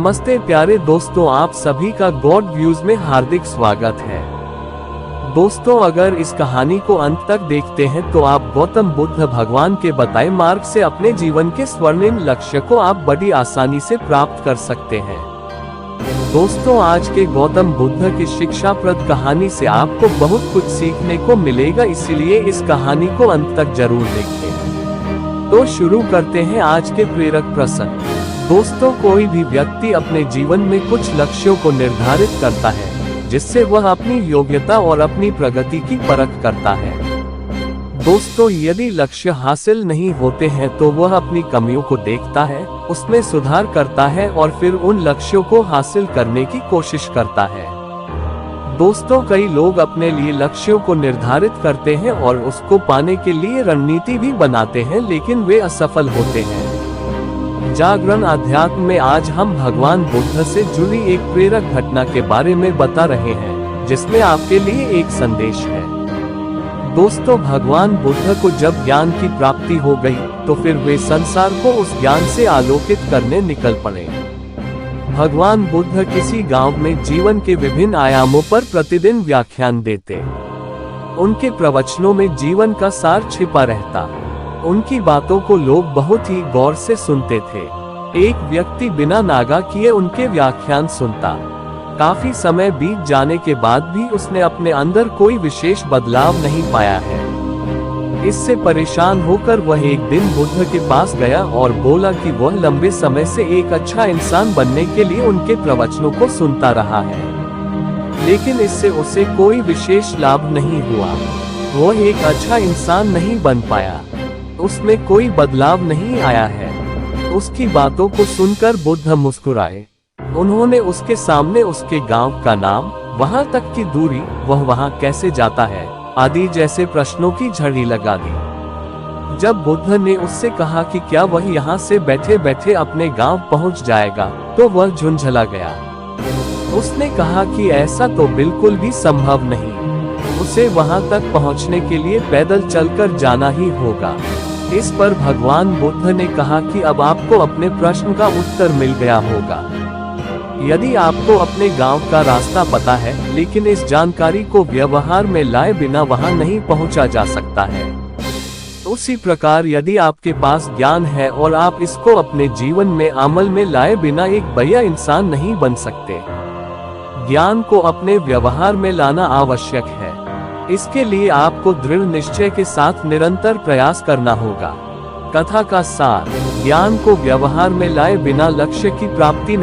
नमस्ते प्यारे दोस्तों, आप सभी का गॉड व्यूज में हार्दिक स्वागत है। दोस्तों, अगर इस कहानी को अंत तक देखते हैं तो आप गौतम बुद्ध भगवान के बताए मार्ग से अपने जीवन के स्वर्णिम लक्ष्य को आप बड़ी आसानी से प्राप्त कर सकते हैं। दोस्तों, आज के गौतम बुद्ध की शिक्षाप्रद कहानी से आपको बहुत कुछ सीखने को मिलेगा, इसलिए इस कहानी को अंत तक जरूर देखें। तो शुरू करते हैं आज के प्रेरक प्रसंग। दोस्तों, कोई भी व्यक्ति अपने जीवन में कुछ लक्ष्यों को निर्धारित करता है जिससे वह अपनी योग्यता और अपनी प्रगति की परख करता है। दोस्तों, यदि लक्ष्य हासिल नहीं होते हैं तो वह अपनी कमियों को देखता है, उसमें सुधार करता है और फिर उन लक्ष्यों को हासिल करने की कोशिश करता है। दोस्तों, कई लोग अपने लिए लक्ष्यों को निर्धारित करते हैं और उसको पाने के लिए रणनीति भी बनाते हैं, लेकिन वे असफल होते हैं। जागरण अध्यात्म में आज हम भगवान बुद्ध से जुड़ी एक प्रेरक घटना के बारे में बता रहे हैं, जिसमें आपके लिए एक संदेश है। दोस्तों, भगवान बुद्ध को जब ज्ञान की प्राप्ति हो गई तो फिर वे संसार को उस ज्ञान से आलोकित करने निकल पड़े। भगवान बुद्ध किसी गांव में जीवन के विभिन्न आयामों पर प्रतिदिन व्याख्यान देते। उनके प्रवचनों में जीवन का सार छिपा रहता। उनकी बातों को लोग बहुत ही गौर से सुनते थे। एक व्यक्ति बिना नागा किए उनके व्याख्यान सुनता। काफी समय बीत जाने के बाद भी उसने अपने अंदर कोई विशेष बदलाव नहीं पाया है। इससे परेशान होकर वह एक दिन बुद्ध के पास गया और बोला कि वह लंबे समय से एक अच्छा इंसान बनने के लिए उनके प्रवचनों को सुनता रहा है, लेकिन इससे उसे कोई विशेष लाभ नहीं हुआ। वह एक अच्छा इंसान नहीं बन पाया, उसमें कोई बदलाव नहीं आया है। उसकी बातों को सुनकर बुद्ध मुस्कुराए। उन्होंने उसके सामने उसके गांव का नाम, वहां तक की दूरी, वह वहां कैसे जाता है आदि जैसे प्रश्नों की झड़ी लगा दी। जब बुद्ध ने उससे कहा कि क्या वह यहाँ से बैठे बैठे अपने गांव पहुंच जाएगा, तो वह झुंझला गया। उसने कहा कि ऐसा तो बिल्कुल भी संभव नहीं, उसे वहां तक पहुंचने के लिए पैदल चलकर जाना ही होगा। इस पर भगवान बुद्ध ने कहा कि अब आपको अपने प्रश्न का उत्तर मिल गया होगा। यदि आपको अपने गांव का रास्ता पता है, लेकिन इस जानकारी को व्यवहार में लाए बिना वहां नहीं पहुंचा जा सकता है, उसी प्रकार यदि आपके पास ज्ञान है और आप इसको अपने जीवन में अमल में लाए बिना एक बढ़िया इंसान नहीं बन सकते। ज्ञान को अपने व्यवहार में लाना आवश्यक है। इसके लिए आपको दृढ़ निश्चय के साथ निरंतर प्रयास करना होगा। कथा का सार: ज्ञान को व्यवहार में लाए बिना लक्ष्य की प्राप्ति नहीं।